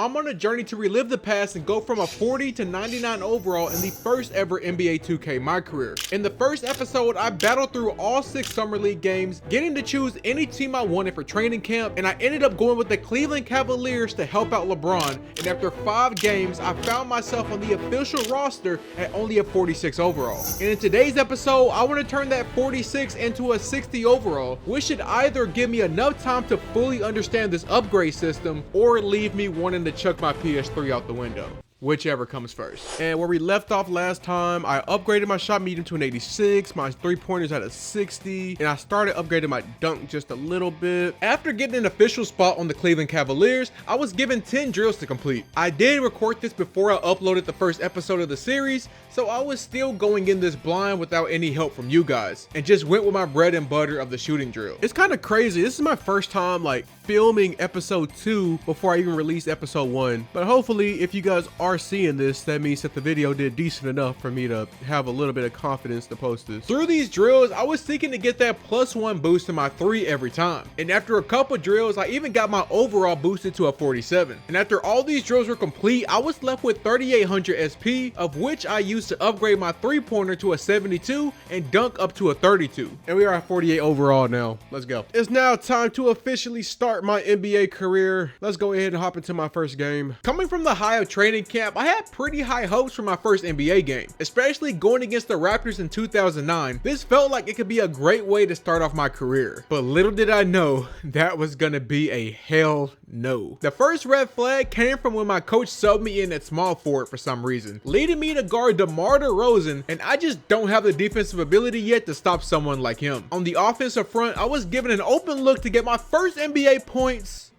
I'm on a journey to relive the past and go from a 40 to 99 overall in the first ever NBA 2K My Career. In the first episode, I battled through all 6 Summer League games, getting to choose any team I wanted for training camp, and I ended up going with the Cleveland Cavaliers to help out LeBron, and after 5 games, I found myself on the official roster at only a 46 overall. And in today's episode, I want to turn that 46 into a 60 overall, which should either give me enough time to fully understand this upgrade system or leave me wanting to chuck my PS3 out the window. Whichever comes first. And where we left off last time, I upgraded my shot medium to an 86, my 3-pointers at a 60, and I started upgrading my dunk just a little bit. After getting an official spot on the Cleveland Cavaliers, I was given 10 drills to complete. I did record this before I uploaded the first episode of the series, so I was still going in this blind without any help from you guys, and just went with my bread and butter of the shooting drill. It's kind of crazy. This is my first time like filming episode 2 before I even released episode 1, but hopefully if you guys are seeing this, that means that the video did decent enough for me to have a little bit of confidence to post this. Through these drills, I was seeking to get that +1 boost to my 3 every time, and after a couple drills, I even got my overall boosted to a 47. And after all these drills were complete, I was left with 3800 SP, of which I used to upgrade my 3-pointer to a 72 and dunk up to a 32. And we are at 48 overall now. Let's go. It's now time to officially start my NBA career. Let's go ahead and hop into my first game. Coming from the high of training camp, I had pretty high hopes for my first NBA game, especially going against the Raptors in 2009. This felt like it could be a great way to start off my career, but little did I know that was gonna be a hell no. The first red flag came from when my coach subbed me in at small forward for some reason, leading me to guard DeMar DeRozan, and I just don't have the defensive ability yet to stop someone like him. On the offensive front, I was given an open look to get my first NBA points.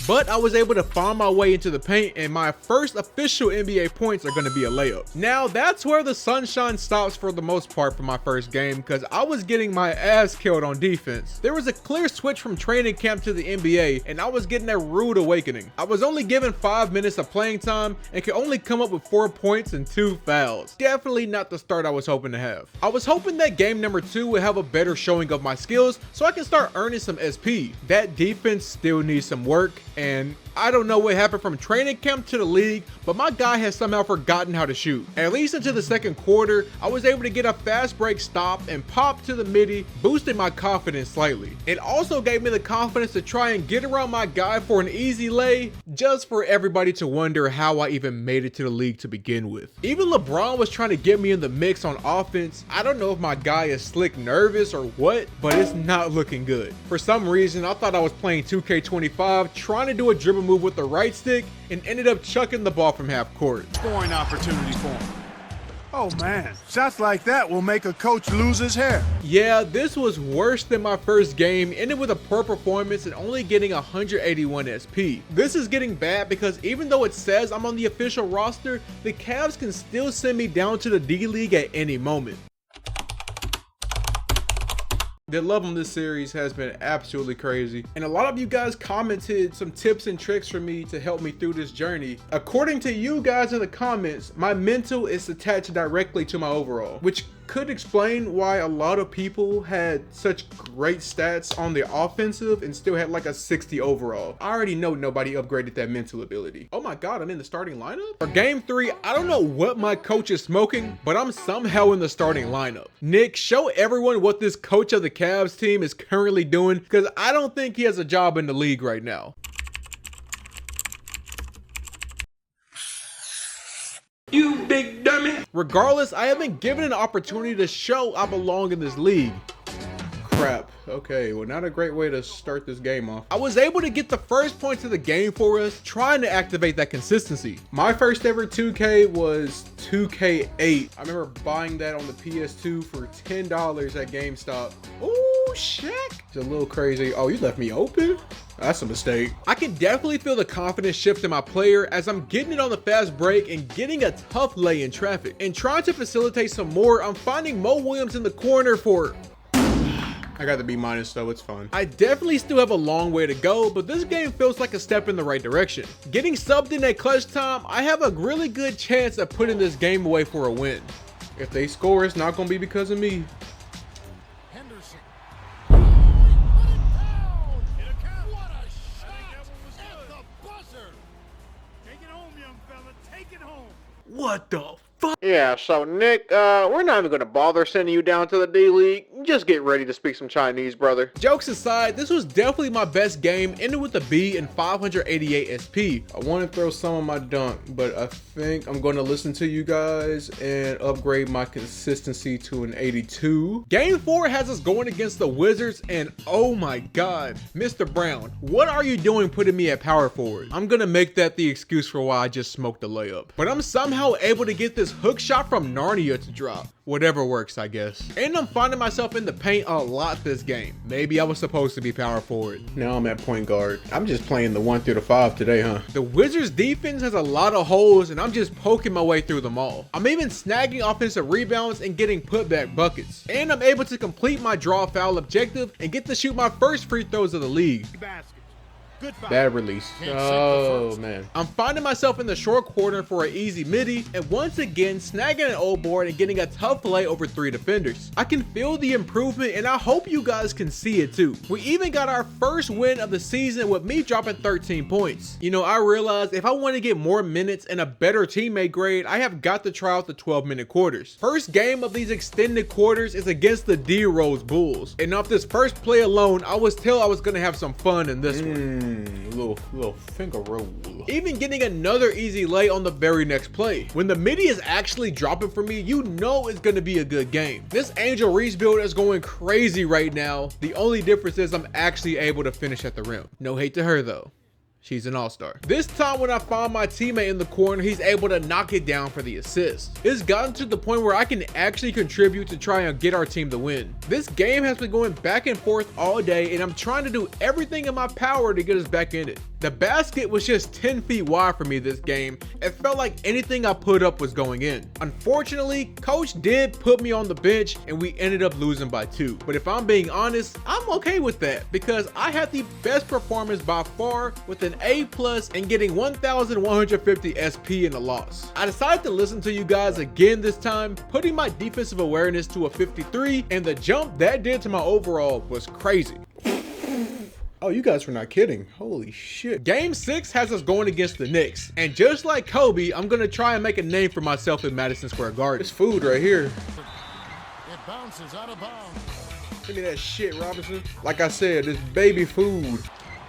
But I was able to find my way into the paint, and my first official NBA points are going to be a layup. Now that's where the sunshine stops for the most part for my first game, because I was getting my ass killed on defense. There was a clear switch from training camp to the NBA, and I was getting a rude awakening. I was only given 5 minutes of playing time and could only come up with 4 points and 2 fouls. Definitely not the start I was hoping to have. I was hoping that game number 2 would have a better showing of my skills so I can start earning some SP. That defense still needs some work, and I don't know what happened from training camp to the league, but my guy has somehow forgotten how to shoot. At least into the second quarter, I was able to get a fast break stop and pop to the midi, boosting my confidence slightly. It also gave me the confidence to try and get around my guy for an easy lay, just for everybody to wonder how I even made it to the league to begin with. Even LeBron was trying to get me in the mix on offense. I don't know if my guy is slick nervous or what, but it's not looking good. For some reason, I thought I was playing 2K25, trying to do a dribble move with the right stick, and ended up chucking the ball from half court. Scoring opportunity for him. Oh man, shots like that will make a coach lose his hair. Yeah, this was worse than my first game, ended with a poor performance and only getting 181 SP. This is getting bad because even though it says I'm on the official roster, the Cavs can still send me down to the D League at any moment. The love on this series has been absolutely crazy, and a lot of you guys commented some tips and tricks for me to help me through this journey. According to you guys in the comments, my mental is attached directly to my overall, which could explain why a lot of people had such great stats on the offensive and still had like a 60 overall. I already know nobody upgraded that mental ability. Oh my god, I'm in the starting lineup? For game 3, I don't know what my coach is smoking, but I'm somehow in the starting lineup. Nick, show everyone what this coach of the Cavs team is currently doing, because I don't think he has a job in the league right now. You big dummy. Regardless, I have been given an opportunity to show I belong in this league. Crap. Okay, well, not a great way to start this game off. I was able to get the first points of the game for us, trying to activate that consistency. My first ever 2K was 2K8. I remember buying that on the PS2 for $10 at GameStop. Ooh, Shaq. It's a little crazy. Oh, you left me open? That's a mistake. I can definitely feel the confidence shift in my player as I'm getting it on the fast break and getting a tough lay in traffic. And trying to facilitate some more, I'm finding Mo Williams in the corner for... I got the B- though, it's fine. I definitely still have a long way to go, but this game feels like a step in the right direction. Getting subbed in at clutch time, I have a really good chance of putting this game away for a win. If they score, it's not gonna be because of me. it home, young fella. Take it home. What the fuck? Yeah, so Nick, we're not even gonna bother sending you down to the D-League. Just get ready to speak some Chinese, brother. Jokes aside, this was definitely my best game, ended with a B and 588 SP. I want to throw some on my dunk, but I think I'm going to listen to you guys and upgrade my consistency to an 82. Game 4 has us going against the Wizards, and oh my god, Mr. Brown, what are you doing putting me at power forward? I'm going to make that the excuse for why I just smoked the layup. But I'm somehow able to get this hook shot from Narnia to drop. Whatever works, I guess. And I'm finding myself in the paint a lot this game. Maybe I was supposed to be power forward. Now I'm at point guard. I'm just playing the 1 through the 5 today, huh? The Wizards defense has a lot of holes and I'm just poking my way through them all. I'm even snagging offensive rebounds and getting putback buckets. And I'm able to complete my draw foul objective and get to shoot my first free throws of the league. Bad release. Oh man. I'm finding myself in the short corner for an easy midi and once again snagging an old board and getting a tough play over 3 defenders. I can feel the improvement and I hope you guys can see it too. We even got our first win of the season with me dropping 13 points. You know, I realized if I want to get more minutes and a better teammate grade, I have got to try out the 12-minute quarters. First game of these extended quarters is against the D-Rose Bulls. And off this first play alone, I was told I was going to have some fun in this one. Little finger roll. Even getting another easy lay on the very next play. When the midi is actually dropping for me, you know it's going to be a good game. This Angel Reese build is going crazy right now. The only difference is I'm actually able to finish at the rim. No hate to her though. She's an all-star. This time when I found my teammate in the corner, he's able to knock it down for the assist. It's gotten to the point where I can actually contribute to try and get our team to win. This game has been going back and forth all day and I'm trying to do everything in my power to get us back in it. The basket was just 10 feet wide for me this game. It felt like anything I put up was going in. Unfortunately, coach did put me on the bench and we ended up losing by 2. But if I'm being honest, I'm okay with that because I had the best performance by far with an A+ and getting 1,150 SP in the loss. I decided to listen to you guys again this time, putting my defensive awareness to a 53 and the jump that did to my overall was crazy. Oh, you guys were not kidding. Holy shit. Game 6 has us going against the Knicks. And just like Kobe, I'm going to try and make a name for myself in Madison Square Garden. This food right here. It bounces out of bounds. Give me that shit, Robinson. Like I said, this baby food.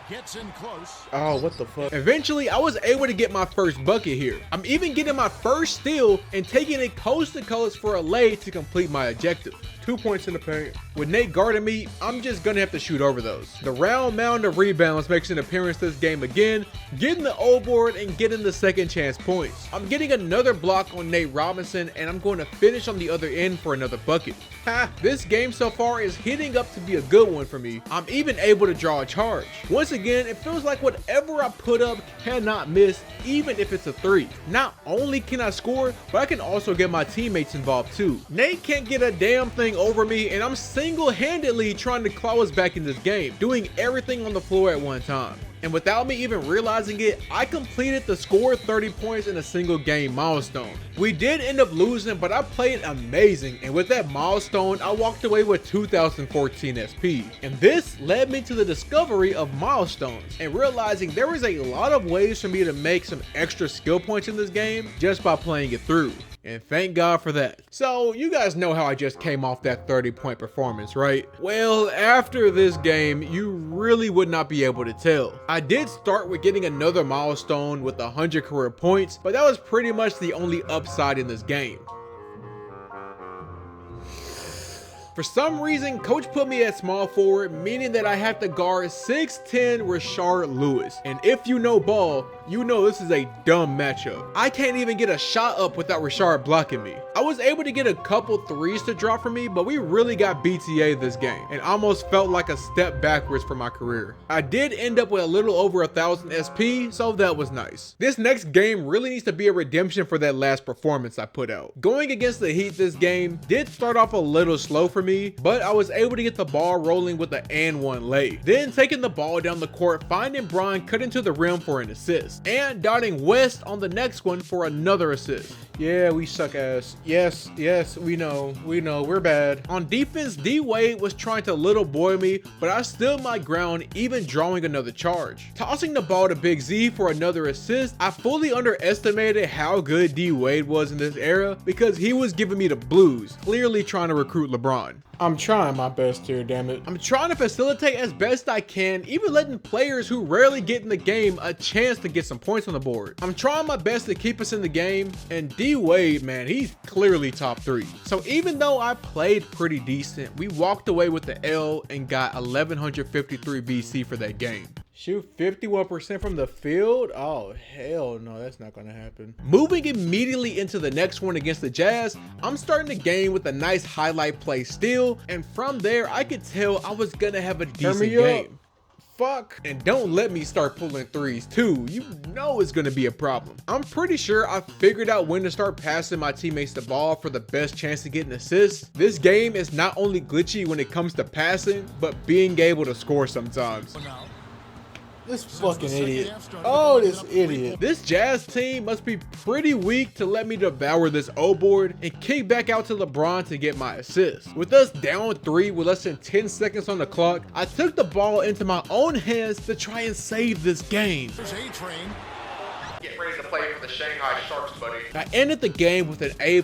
Gets in close. Oh, what the fuck? Eventually, I was able to get my first bucket here. I'm even getting my first steal and taking it coast to coast for a lay to complete my objective. 2 points in the paint. With Nate guarding me, I'm just gonna have to shoot over those. The round mound of rebounds makes an appearance this game again, getting the O board and getting the second chance points. I'm getting another block on Nate Robinson and I'm going to finish on the other end for another bucket. Ha, this game so far is hitting up to be a good one for me. I'm even able to draw a charge. Once again, it feels like whatever I put up cannot miss, even if it's a 3. Not only can I score, but I can also get my teammates involved too. Nate can't get a damn thing over me and I'm single-handedly trying to claw us back in this game, doing everything on the floor at one time. And without me even realizing it, I completed the score 30 points in a single game milestone. We did end up losing, but I played amazing, and with that milestone, I walked away with 2014 SP. And this led me to the discovery of milestones, and realizing there was a lot of ways for me to make some extra skill points in this game just by playing it through. And thank God for that. So you guys know how I just came off that 30-point performance, right? Well, after this game, you really would not be able to tell. I did start with getting another milestone with 100 career points, but that was pretty much the only upside in this game. For some reason, coach put me at small forward, meaning that I have to guard 6'10" Rashard Lewis. And if you know ball, you know this is a dumb matchup. I can't even get a shot up without Rashard blocking me. I was able to get a couple threes to drop for me, but we really got BTA this game and almost felt like a step backwards for my career. I did end up with a little over 1,000 SP, so that was nice. This next game really needs to be a redemption for that last performance I put out. Going against the Heat this game did start off a little slow for me, but I was able to get the ball rolling with the and one lay. Then taking the ball down the court, finding Brian cut into the rim for an assist. assists, and dotting west on the next one for another assist. Yeah, we suck ass. Yes, we know, we're bad. On defense, D-Wade was trying to little boy me, but I stood my ground, even drawing another charge. Tossing the ball to Big Z for another assist, I fully underestimated how good D-Wade was in this era because he was giving me the blues, clearly trying to recruit LeBron. I'm trying my best here, damn it. I'm trying to facilitate as best I can, even letting players who rarely get in the game a chance to get some points on the board. I'm trying my best to keep us in the game, and D-Wade, man, he's clearly top 3. So even though I played pretty decent, we walked away with the L and got 1153 BC for that game. Shoot 51% from the field? Oh, hell no, that's not gonna happen. Moving immediately into the next one against the Jazz, I'm starting the game with a nice highlight play steal, and from there, I could tell I was gonna have a decent game. Fuck. And don't let me start pulling threes too. You know it's gonna be a problem. I'm pretty sure I figured out when to start passing my teammates the ball for the best chance to get an assist. This game is not only glitchy when it comes to passing, but being able to score sometimes. This fucking idiot. Oh, this idiot. This Jazz team must be pretty weak to let me devour this O board and kick back out to LeBron to get my assist. With us down 3 with less than 10 seconds on the clock, I took the ball into my own hands to try and save this game. There's A-Train. Get ready to play for the Shanghai Sharks, buddy. I ended the game with an A+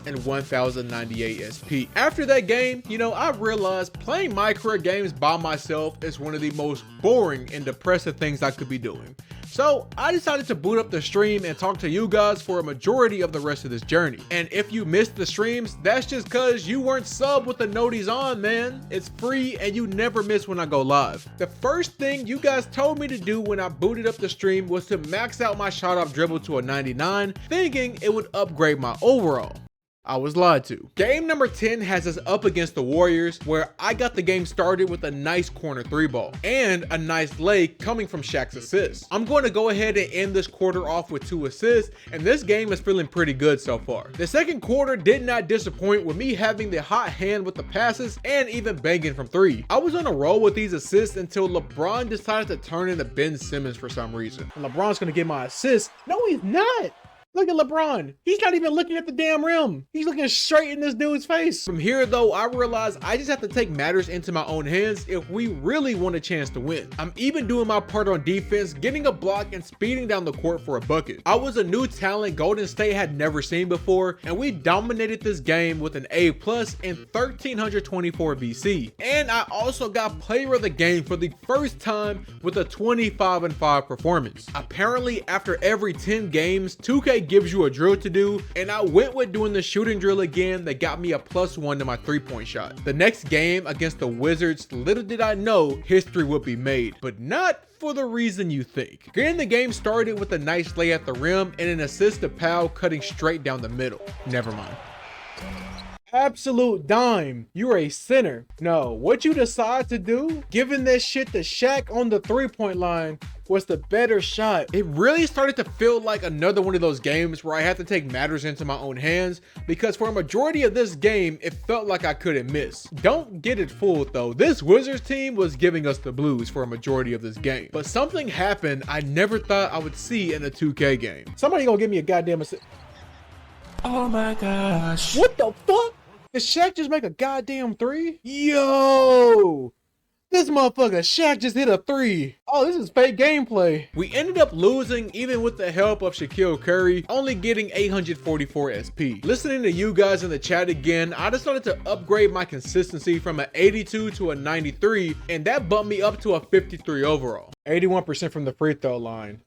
and 1098 SP. After that game, you know, I realized playing my career games by myself is one of the most boring and depressive things I could be doing. So I decided to boot up the stream and talk to you guys for a majority of the rest of this journey. And if you missed the streams, that's just cause you weren't subbed with the noties on, man. It's free and you never miss when I go live. The first thing you guys told me to do when I booted up the stream was to max out my shot off dribble to a 99, thinking it would upgrade my overall. I was lied to. Game number 10 has us up against the Warriors, where I got the game started with a nice corner 3 ball and a nice leg coming from Shaq's assist. I'm going to go ahead and end this quarter off with 2 assists, and this game is feeling pretty good so far. The second quarter did not disappoint with me having the hot hand with the passes and even banging from 3. I was on a roll with these assists until LeBron decided to turn into Ben Simmons for some reason. And LeBron's going to get my assist. No, he's not. Look at LeBron. He's not even looking at the damn rim. He's looking straight in this dude's face. From here though, I realized I just have to take matters into my own hands if we really want a chance to win. I'm even doing my part on defense, getting a block and speeding down the court for a bucket. I was a new talent Golden State had never seen before, and we dominated this game with an A+ and 1324 VC. And I also got player of the game for the first time with a 25-5 performance. Apparently after every 10 games, 2K gives you a drill to do, and I went with doing the shooting drill again that got me a +1 to my 3-point shot. The next game against the Wizards, little did I know history would be made, but not for the reason you think. Getting the game started with a nice lay at the rim and an assist to Powell cutting straight down the middle. Never mind. Absolute dime. You're a sinner. No, what you decide to do, giving that shit to Shaq on the 3-point line, was the better shot. It really started to feel like another one of those games where I had to take matters into my own hands, because for a majority of this game, it felt like I couldn't miss. Don't get it fooled though. This Wizards team was giving us the blues for a majority of this game. But something happened I never thought I would see in a 2K game. Somebody gonna give me a goddamn assist. Oh my gosh. What the fuck? Did Shaq just make a goddamn 3? Yo! This motherfucker Shaq just hit a 3. Oh, this is fake gameplay. We ended up losing even with the help of Shaquille Curry, only getting 844 SP. Listening to you guys in the chat again, I decided to upgrade my consistency from an 82 to a 93, and that bumped me up to a 53 overall. 81% from the free throw line.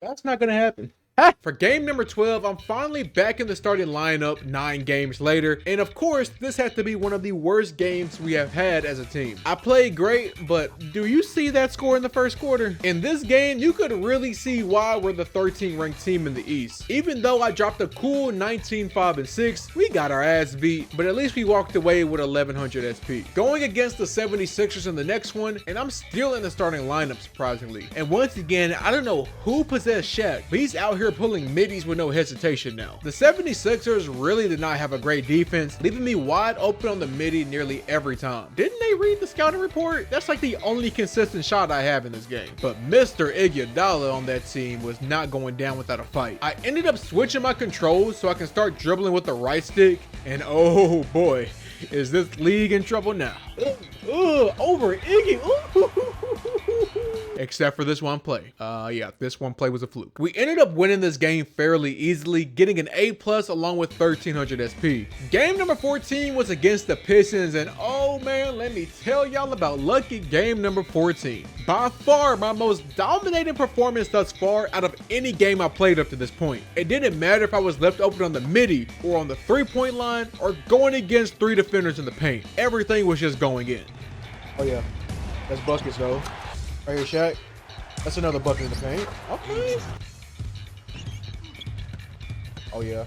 That's not gonna happen. For game number 12, I'm finally back in the starting lineup 9 games later, and of course, this had to be one of the worst games we have had as a team. I played great, but do you see that score in the first quarter? In this game, you could really see why we're the 13th ranked team in the East. Even though I dropped a cool 19, 5, and 6, we got our ass beat, but at least we walked away with 1100 SP. Going against the 76ers in the next one, and I'm still in the starting lineup surprisingly. And once again, I don't know who possessed Shaq, but he's out here here pulling middies with no hesitation now. The 76ers really did not have a great defense, leaving me wide open on the midi nearly every time. Didn't they read the scouting report? That's like the only consistent shot I have in this game. But Mr. Iguodala on that team was not going down without a fight. I ended up switching my controls so I can start dribbling with the right stick, and oh boy, is this league in trouble now. Over Iggy. Except for this one play. Yeah, this one play was a fluke. We ended up winning this game fairly easily, getting an A+ along with 1300 SP. Game number 14 was against the Pistons, and oh man, let me tell y'all about lucky game number 14. By far my most dominating performance thus far out of any game I played up to this point. It didn't matter if I was left open on the midi or on the 3-point line or going against 3 defenders in the paint. Everything was just going in. Oh yeah, that's buckets though. Right here, Shaq. That's another bucket in the paint. Okay. Oh yeah.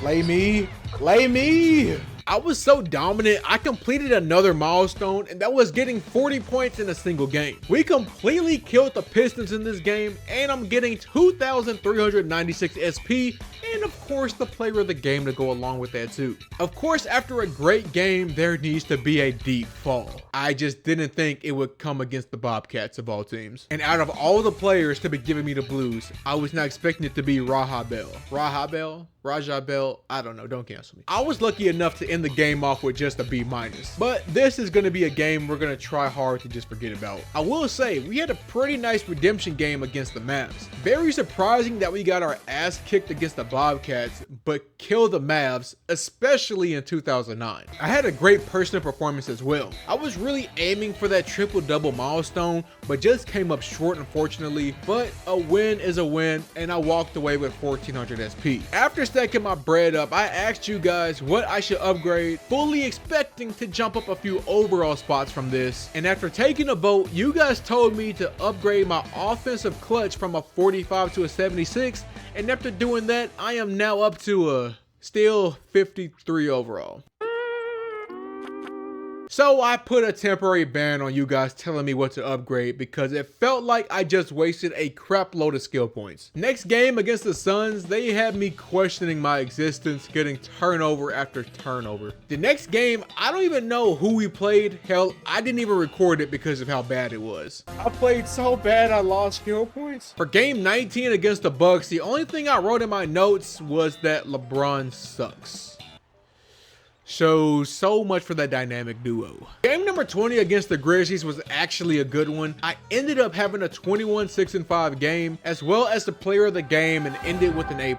Lay me. Lay me. I was so dominant, I completed another milestone, and that was getting 40 points in a single game. We completely killed the Pistons in this game, and I'm getting 2,396 SP, and of course the player of the game to go along with that too. Of course, after a great game, there needs to be a deep fall. I just didn't think it would come against the Bobcats of all teams. And out of all the players to be giving me the blues, I was not expecting it to be Raja Bell, I don't know, don't cancel me. I was lucky enough to end the game off with just a B-, but this is going to be a game we're going to try hard to just forget about. I will say, we had a pretty nice redemption game against the Mavs. Very surprising that we got our ass kicked against the Bobcats, but killed the Mavs, especially in 2009. I had a great personal performance as well. I was really aiming for that triple-double milestone, but just came up short unfortunately, but a win is a win, and I walked away with 1400 SP. After stacking my bread up, I asked you guys what I should upgrade, fully expecting to jump up a few overall spots from this, and after taking a vote, you guys told me to upgrade my offensive clutch from a 45 to a 76, and after doing that, I am now up to a still 53 overall. So I put a temporary ban on you guys telling me what to upgrade because it felt like I just wasted a crap load of skill points. Next game against the Suns, they had me questioning my existence, getting turnover after turnover. The next game, I don't even know who we played. Hell, I didn't even record it because of how bad it was. I played so bad I lost skill points. For game 19 against the Bucks, the only thing I wrote in my notes was that LeBron sucks. So much for that dynamic duo. Game number 20 against the Grizzlies was actually a good one. I ended up having a 21-6-5 game, as well as the player of the game, and ended with an A+.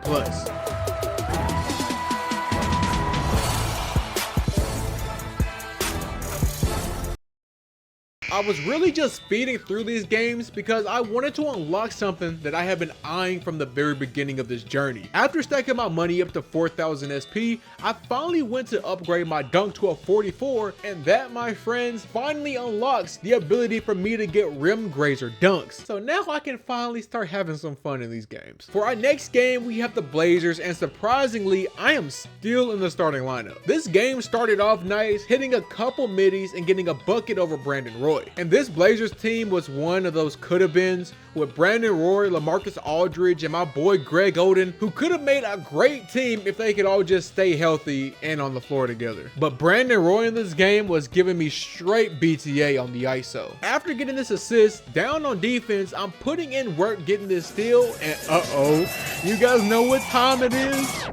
I was really just speeding through these games because I wanted to unlock something that I have been eyeing from the very beginning of this journey. After stacking my money up to 4,000 SP, I finally went to upgrade my dunk to a 44, and that, my friends, finally unlocks the ability for me to get rim grazer dunks. So now I can finally start having some fun in these games. For our next game, we have the Blazers, and surprisingly, I am still in the starting lineup. This game started off nice, hitting a couple middies and getting a bucket over Brandon Roy. And this Blazers team was one of those could-have-beens with Brandon Roy, LaMarcus Aldridge, and my boy Greg Oden, who could have made a great team if they could all just stay healthy and on the floor together. But Brandon Roy in this game was giving me straight BTA on the ISO. After getting this assist, down on defense, I'm putting in work getting this steal, and uh-oh, you guys know what time it is?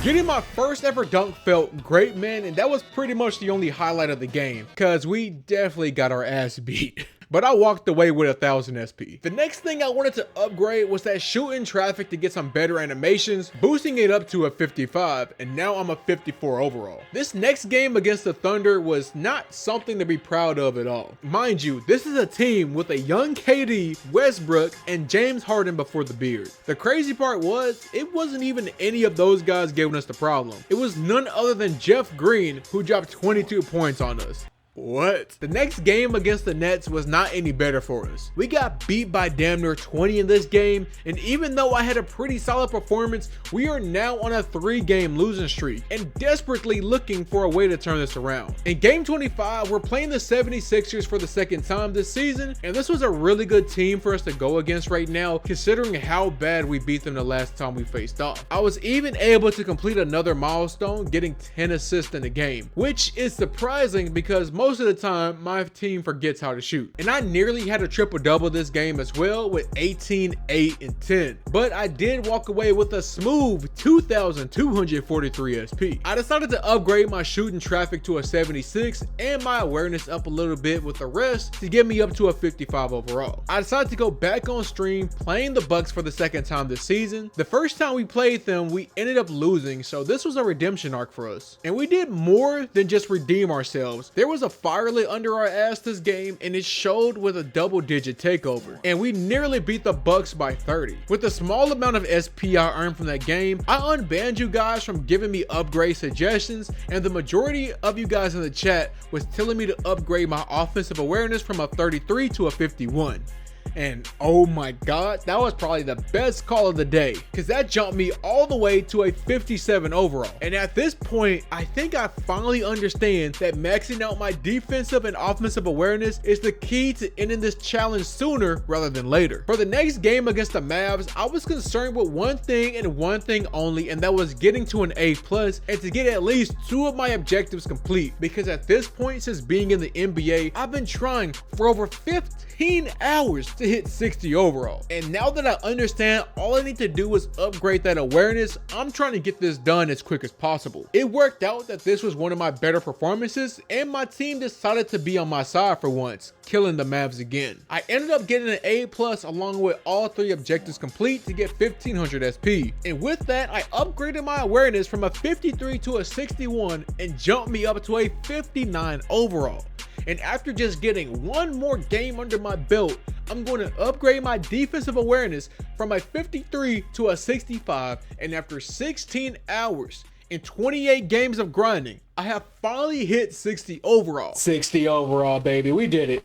Getting my first ever dunk felt great, man, and that was pretty much the only highlight of the game, because we definitely got our ass beat. But I walked away with 1,000 SP. The next thing I wanted to upgrade was that shooting traffic to get some better animations, boosting it up to a 55, and now I'm a 54 overall. This next game against the Thunder was not something to be proud of at all. Mind you, this is a team with a young KD, Westbrook, and James Harden before the beard. The crazy part was, it wasn't even any of those guys giving us the problem. It was none other than Jeff Green, who dropped 22 points on us. What? The next game against the Nets was not any better for us. We got beat by damn near 20 in this game, and even though I had a pretty solid performance, we are now on a 3-game losing streak and desperately looking for a way to turn this around. In game 25, we're playing the 76ers for the second time this season, and this was a really good team for us to go against right now, considering how bad we beat them the last time we faced off. I was even able to complete another milestone, getting 10 assists in the game, which is surprising because most of the time my team forgets how to shoot. And I nearly had a triple-double this game as well with 18, 8, and 10. But I did walk away with a smooth 2,243 SP. I decided to upgrade my shooting traffic to a 76 and my awareness up a little bit with the rest to get me up to a 55 overall. I decided to go back on stream playing the Bucks for the second time this season. The first time we played them, we ended up losing, so this was a redemption arc for us. And we did more than just redeem ourselves. There was a firelit under our ass this game, and it showed with a double-digit takeover. And we nearly beat the Bucks by 30. With the small amount of SP I earned from that game, I unbanned you guys from giving me upgrade suggestions, and the majority of you guys in the chat was telling me to upgrade my offensive awareness from a 33 to a 51. And oh my god, that was probably the best call of the day, because that jumped me all the way to a 57 overall. And at this point, I think I finally understand that maxing out my defensive and offensive awareness is the key to ending this challenge sooner rather than later. For the next game against the Mavs, I was concerned with one thing and one thing only, and that was getting to an A+ and to get at least 2 of my objectives complete, because at this point, since being in the NBA, I've been trying for over 15 hours to hit 60 overall. And now that I understand all I need to do is upgrade that awareness, I'm trying to get this done as quick as possible. It worked out that this was one of my better performances, and my team decided to be on my side for once, killing the Mavs again. I ended up getting an A+ along with all 3 objectives complete to get 1500 SP. And with that, I upgraded my awareness from a 53 to a 61 and jumped me up to a 59 overall. And after just getting one more game under my belt, I'm going to upgrade my defensive awareness from a 53 to a 65. And after 16 hours and 28 games of grinding, I have finally hit 60 overall. 60 overall, baby. We did it.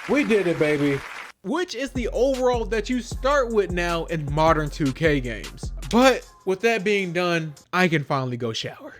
We did it, baby. Which is the overall that you start with now in modern 2K games. But with that being done, I can finally go shower.